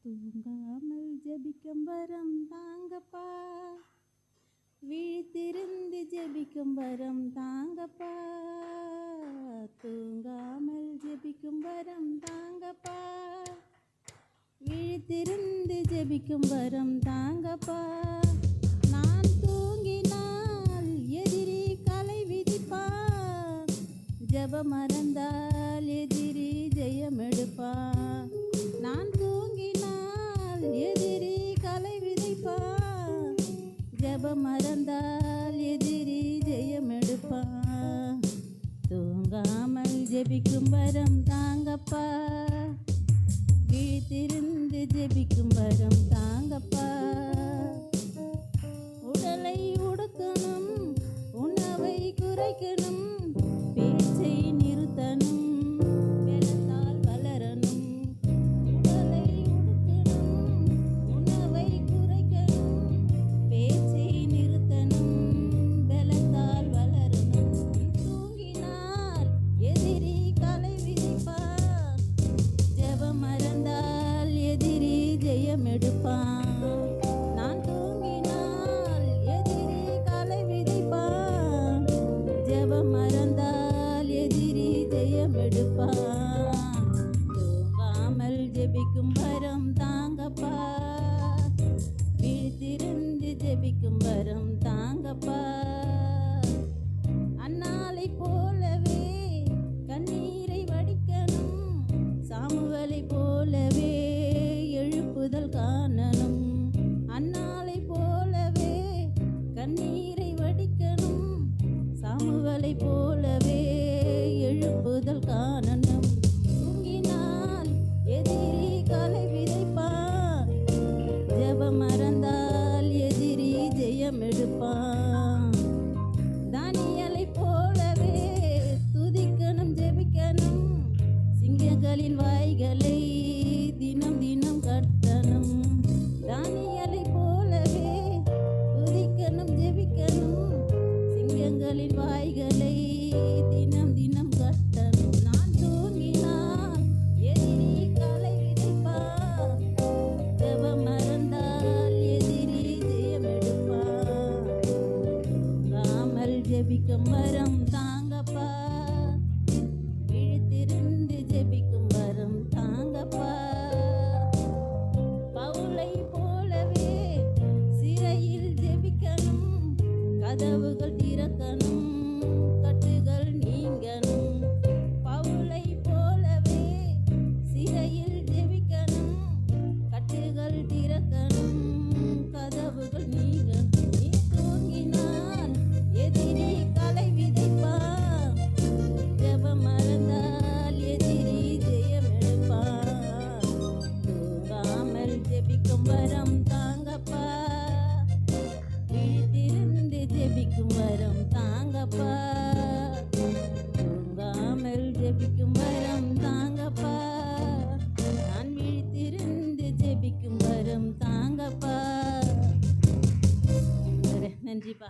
தூங்காமல் ஜெபிக்கும் வரம் தாங்கப்பா, விழித்திருந்து ஜெபிக்கும் வரம் தாங்கப்பா, தூங்காமல் ஜெபிக்கும் வரம் தாங்கப்பா, விழித்திருந்து ஜெபிக்கும் வரம் தாங்கப்பா. நான் தூங்கினால் எதிரி கலை விதிப்பா, ஜெப மறந்தால் எதிரி ஜெயம் எடுப்பா. நான் தூங்கினால் எதிரி கலை விதைப்பா, ஜெப மறந்தால் எதிரி ஜெயம் எடுப்பா. தூங்காமல் ஜெபிக்கும் வரம் தாங்கப்பா, விழித்திருந்து ஜெபிக்கும் வரம் தாங்கப்பா. உடலை உடுக்கணும், உணவை குறைக்கணும், பேச்சை நிறுத்தணும், பலத்தால் வளரணும். உடலை உடுக்கணும், உணவை குறைக்கணும், பேச்சை நிறுத்தணும், பலத்தால் வளரணும். தூங்கினால் எதிரி கலை விதைப்பா, ஜெபம் மறந்தால் எதிரி ஜெயம் எடுப்பான். நான் தூங்கினால் எதிரி கலை விதைப்பான், ஜெபம் மறந்தால் எதிரி ஜெயம் எடுப்பான். தூங்காமல் ஜெபிக்கும் வரம் தாங்கப்பா, விழித்திருந்து ஜெபிக்கும் வரம் தாங்கப்பா. அன்னாலை போலவே கண்ணீரை வடிக்கணும், சாமுவேலை போலவே எழுப்புதல் காணணும். அன்னாலை போலவே கண்ணீரை வடிக்கணும், சாமுவேலை போலவே எழுப்புதல் காணணும். தூங்கினால் எதிரி கலை விதைப்பான், ஜெபம் மறந்தால் எதிரி ஜெயம் எடுப்பான். தானியேலை போலவே துதிக்கணும், ஜெபிக்கணும், சிங்கங்களின் வாய்களை தினம் தினம் கட்டணும். தானியேலை போலவே துதிக்கணும், ஜெபிக்கணும், சிங்கங்களின் வாய்களை தினம் தினம் கட்டணும். நான் தூங்கினால் எதிரி கலை விதைப்பான், ஜெபம் மறந்தால் எதிரி ஜெயம் எடுப்பான். தூங்காமல் ஜெபிக்கும் வரம் தாங்கப்பா, விழித்திருந்து ஜெபிக்கும் வரம் தாங்கப்பா. பவுலை போலவே சிறையில் ஜெபிக்கணும், கதவுகள் திறக்கணும், கட்டுகள் நீங்கணும். பவுலை போலவே சிறையில் ஜெபிக்கணும், கட்டுகள் திறக்கணும், கதவுகள் நீங்கணும். நீ தூங்கினால் எதிரி கலை விதைப்பான், ஜெபம் மறந்தால் எதிரி ஜெயம் எடுப்பான். தூங்காமல் ஜெபிக்கும் வரம் தாங்கப்பா, விழித்திருந்து ஜெபிக்கும் வரம் தாங்கப்பா.